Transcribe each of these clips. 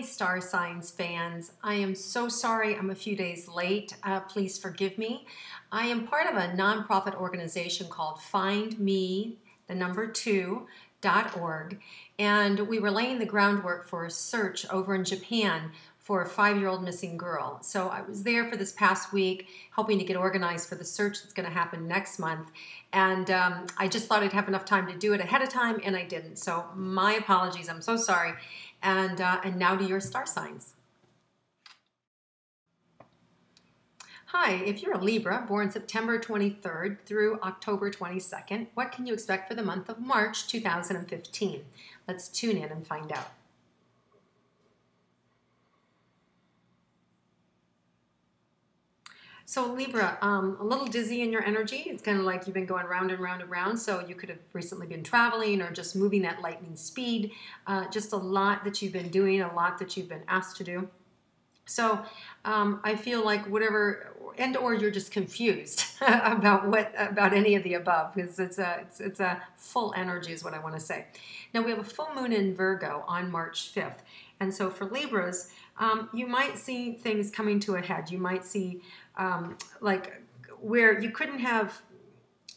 Star Signs fans. I am so sorry I'm a few days late. Please forgive me. I am part of a nonprofit organization called findme2.org, and we were laying the groundwork for a search over in Japan for a 5-year-old missing girl. So I was there for this past week helping to get organized for the search that's going to happen next month. And I just thought I'd have enough time to do it ahead of time, and I didn't. So my apologies. I'm so sorry. And now to your star signs. Hi, if you're a Libra, born September 23rd through October 22nd, what can you expect for the month of March 2015? Let's tune in and find out. So Libra, a little dizzy in your energy. It's kind of like you've been going round and round and round. So you could have recently been traveling or just moving at lightning speed. Just a lot that you've been doing, a lot that you've been asked to do. So I feel like whatever, and or you're just confused about any of the above, because it's a full energy is what I want to say. Now we have a full moon in Virgo on March 5th, and so for Libras, you might see things coming to a head. You might see like where you couldn't have.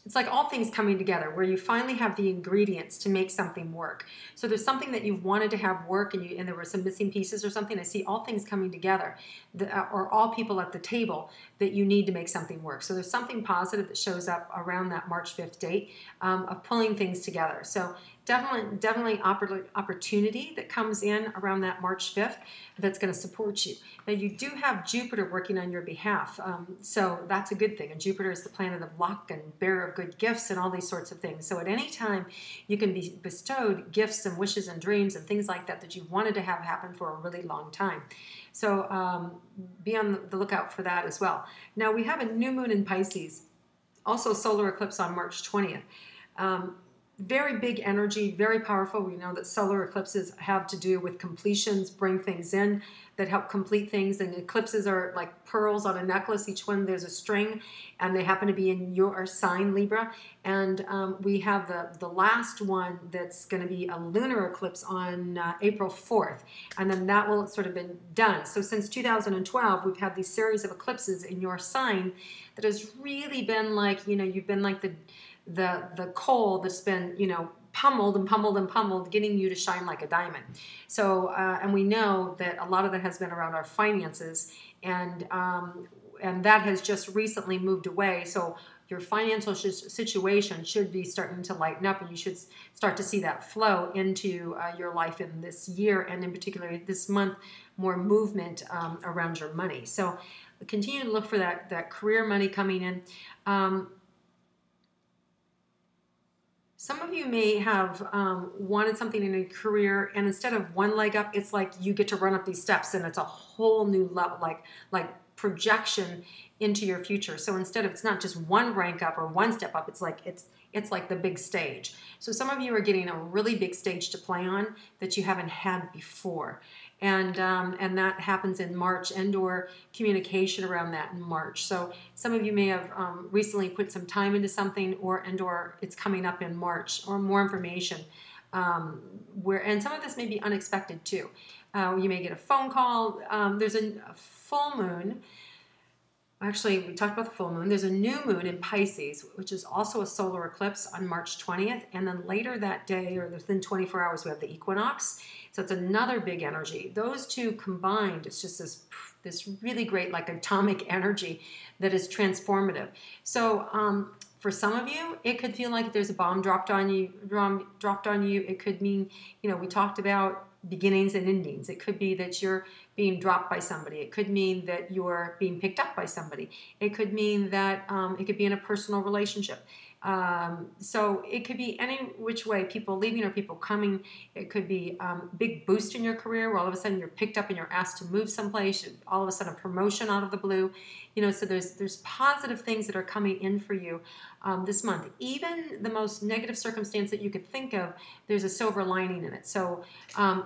It's like all things coming together where you finally have the ingredients to make something work. So there's something that you've wanted to have work and there were some missing pieces or something. I see all things coming together or all people at the table that you need to make something work. So there's something positive that shows up around that March 5th date of pulling things together. So definitely opportunity that comes in around that March 5th that's going to support you. Now you do have Jupiter working on your behalf, so that's a good thing. And Jupiter is the planet of luck and bearer of good gifts and all these sorts of things. So at any time you can be bestowed gifts and wishes and dreams and things like that that you wanted to have happen for a really long time. So be on the lookout for that as well. Now we have a new moon in Pisces, also solar eclipse on March 20th. Very big energy, very powerful. We know that solar eclipses have to do with completions, bring things in that help complete things. And eclipses are like pearls on a necklace. Each one there's a string, and they happen to be in your sign, Libra. And we have the last one that's going to be a lunar eclipse on April 4th. And then that will sort of been done. So since 2012, we've had these series of eclipses in your sign that has really been like, you've been like the coal that's been, pummeled and pummeled and pummeled, getting you to shine like a diamond. So, and we know that a lot of that has been around our finances, and that has just recently moved away. So your financial situation should be starting to lighten up, and you should start to see that flow into your life in this year, and in particular this month, more movement around your money. So continue to look for that career money coming in. Some of you may have wanted something in a career, and instead of one leg up, it's like you get to run up these steps, and it's a whole new level, like projection into your future. So instead of, it's not just one rank up or one step up, it's like the big stage. So some of you are getting a really big stage to play on that you haven't had before. And that happens in March, and/or communication around that in March. So some of you may have recently put some time into something, and/or it's coming up in March, or more information. And some of this may be unexpected too. You may get a phone call. There's a full moon. Actually, we talked about the full moon. There's a new moon in Pisces, which is also a solar eclipse on March 20th. And then later that day, or within 24 hours, we have the equinox. So it's another big energy. Those two combined, it's just this really great, like, atomic energy that is transformative. So for some of you, it could feel like there's a bomb dropped on you. It could mean, we talked about beginnings and endings. It could be that you're being dropped by somebody. It could mean that you're being picked up by somebody. It could mean that it could be in a personal relationship. So it could be any which way, people leaving or people coming. It could be a big boost in your career where all of a sudden you're picked up and you're asked to move someplace, all of a sudden a promotion out of the blue. So there's positive things that are coming in for you this month. Even the most negative circumstance that you could think of, there's a silver lining in it. So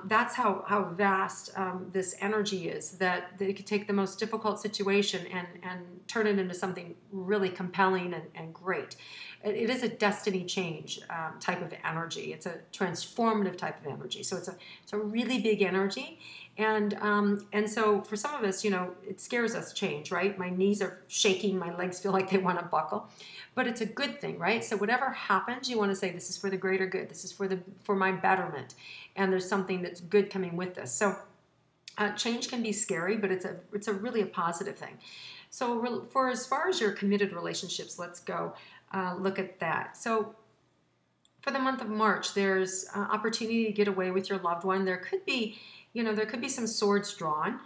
that's how vast this energy is, that it could take the most difficult situation and turn it into something really compelling and great. It is a destiny change type of energy. It's a transformative type of energy. So it's a really big energy, And so for some of us, it scares us change, right? My knees are shaking, my legs feel like they want to buckle, but it's a good thing, right? So whatever happens, you want to say, this is for the greater good. This is for my betterment. And there's something that's good coming with this. So change can be scary, but it's a really a positive thing. So for as far as your committed relationships, let's go look at that. So for the month of March, there's opportunity to get away with your loved one. There could be, there could be some swords drawn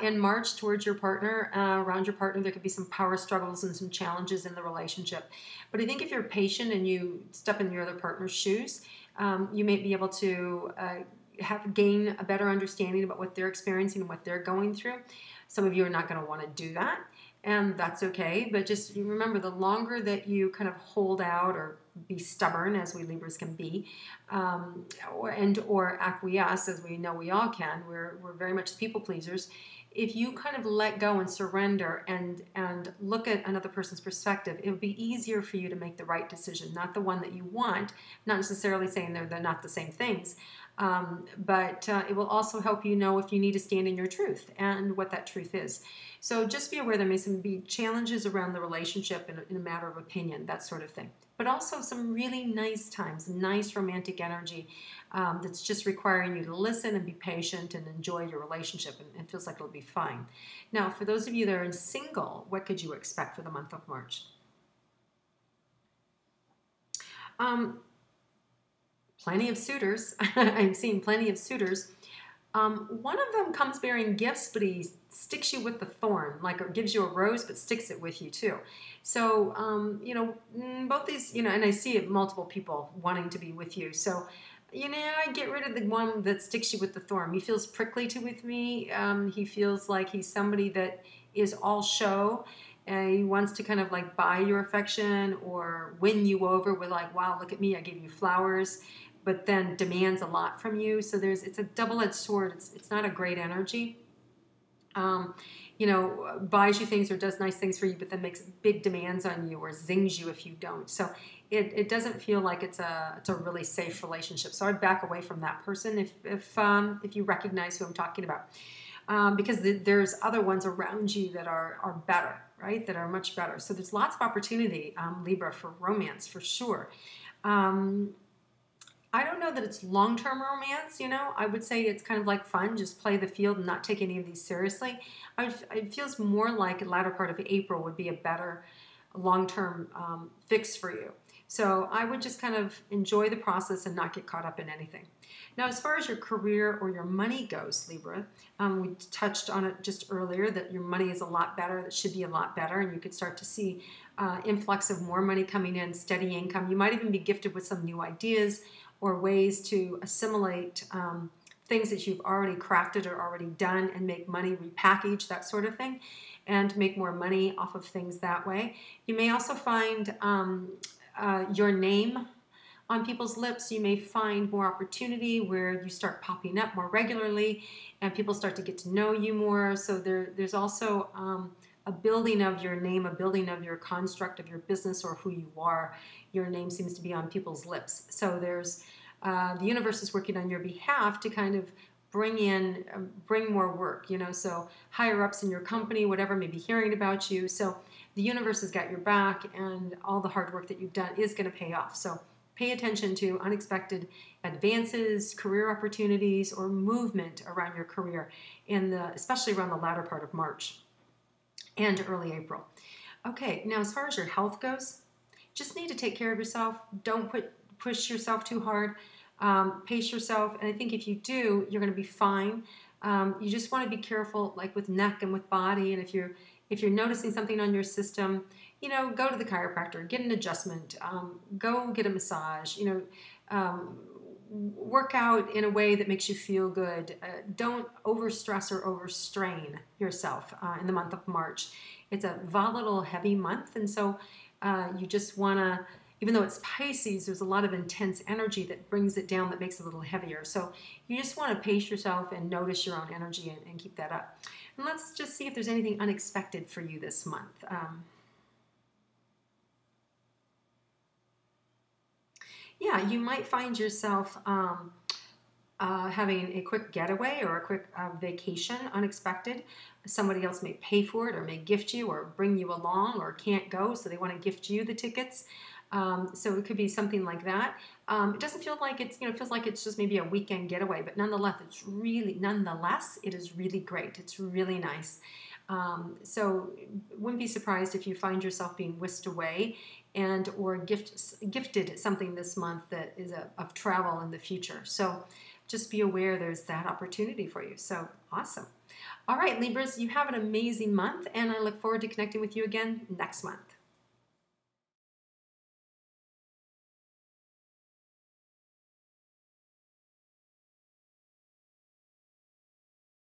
in March towards your partner, around your partner. There could be some power struggles and some challenges in the relationship. But I think if you're patient and you step in your other partner's shoes, you may be able to gain a better understanding about what they're experiencing and what they're going through. Some of you are not going to want to do that, and that's okay. But just remember, the longer that you kind of hold out or be stubborn, as we Libras can be, or acquiesce, as we know we all can. We're very much people pleasers. If you kind of let go and surrender and look at another person's perspective, it would be easier for you to make the right decision, not the one that you want. Not necessarily saying they're not the same things, but it will also help you know if you need to stand in your truth and what that truth is. So just be aware there may be challenges around the relationship in a matter of opinion, that sort of thing. But also some really nice times, nice romantic energy that's just requiring you to listen and be patient and enjoy your relationship, and it feels like it'll be fine. Now, for those of you that are single, what could you expect for the month of March? Plenty of suitors. I'm seeing plenty of suitors. One of them comes bearing gifts, but he sticks you with the thorn, like it gives you a rose, but sticks it with you too. So, both these, and I see it, multiple people wanting to be with you. So, I get rid of the one that sticks you with the thorn. He feels prickly with me. He feels like he's somebody that is all show. He wants to kind of like buy your affection or win you over with like, wow, look at me, I gave you flowers, but then demands a lot from you. So it's a double-edged sword. It's not a great energy. Buys you things or does nice things for you, but then makes big demands on you or zings you if you don't. So it doesn't feel like it's a really safe relationship. So I'd back away from that person if you recognize who I'm talking about. Because there's other ones around you that are better, right? That are much better. So there's lots of opportunity, Libra, for romance, for sure. I don't know that it's long-term romance, I would say it's kind of like fun, just play the field and not take any of these seriously. It feels more like the latter part of April would be a better long-term fix for you. So I would just kind of enjoy the process and not get caught up in anything. Now, as far as your career or your money goes, Libra, we touched on it just earlier that your money is a lot better, that should be a lot better, and you could start to see influx of more money coming in, steady income. You might even be gifted with some new ideas or ways to assimilate things that you've already crafted or already done and make money, repackage, that sort of thing, and make more money off of things that way. You may also find your name on people's lips. You may find more opportunity where you start popping up more regularly and people start to get to know you more. So there's also a building of your name, a building of your construct of your business or who you are. Your name seems to be on people's lips. So there's the universe is working on your behalf to kind of bring more work, so higher ups in your company, whatever, may be hearing about you. So the universe has got your back, and all the hard work that you've done is going to pay off. So pay attention to unexpected advances, career opportunities, or movement around your career, especially around the latter part of March and early April. Okay, now as far as your health goes, just need to take care of yourself. Don't push yourself too hard. Pace yourself, and I think if you do, you're going to be fine. You just want to be careful, like with neck and with body, and if you're noticing something on your system, go to the chiropractor, get an adjustment, go get a massage, work out in a way that makes you feel good. Don't overstress or overstrain yourself in the month of March. It's a volatile, heavy month, and so you just want to, even though it's Pisces, there's a lot of intense energy that brings it down, that makes it a little heavier. So you just want to pace yourself and notice your own energy and keep that up. And let's just see if there's anything unexpected for you this month. Yeah, you might find yourself having a quick getaway or a quick vacation unexpected. Somebody else may pay for it or may gift you or bring you along or can't go, so they want to gift you the tickets. So it could be something like that. It doesn't feel like it's, it feels like it's just maybe a weekend getaway, but nonetheless, it is really great. It's really nice. So wouldn't be surprised if you find yourself being whisked away and or gifted something this month that is of travel in the future. So just be aware there's that opportunity for you. So awesome. All right, Libras, you have an amazing month, and I look forward to connecting with you again next month.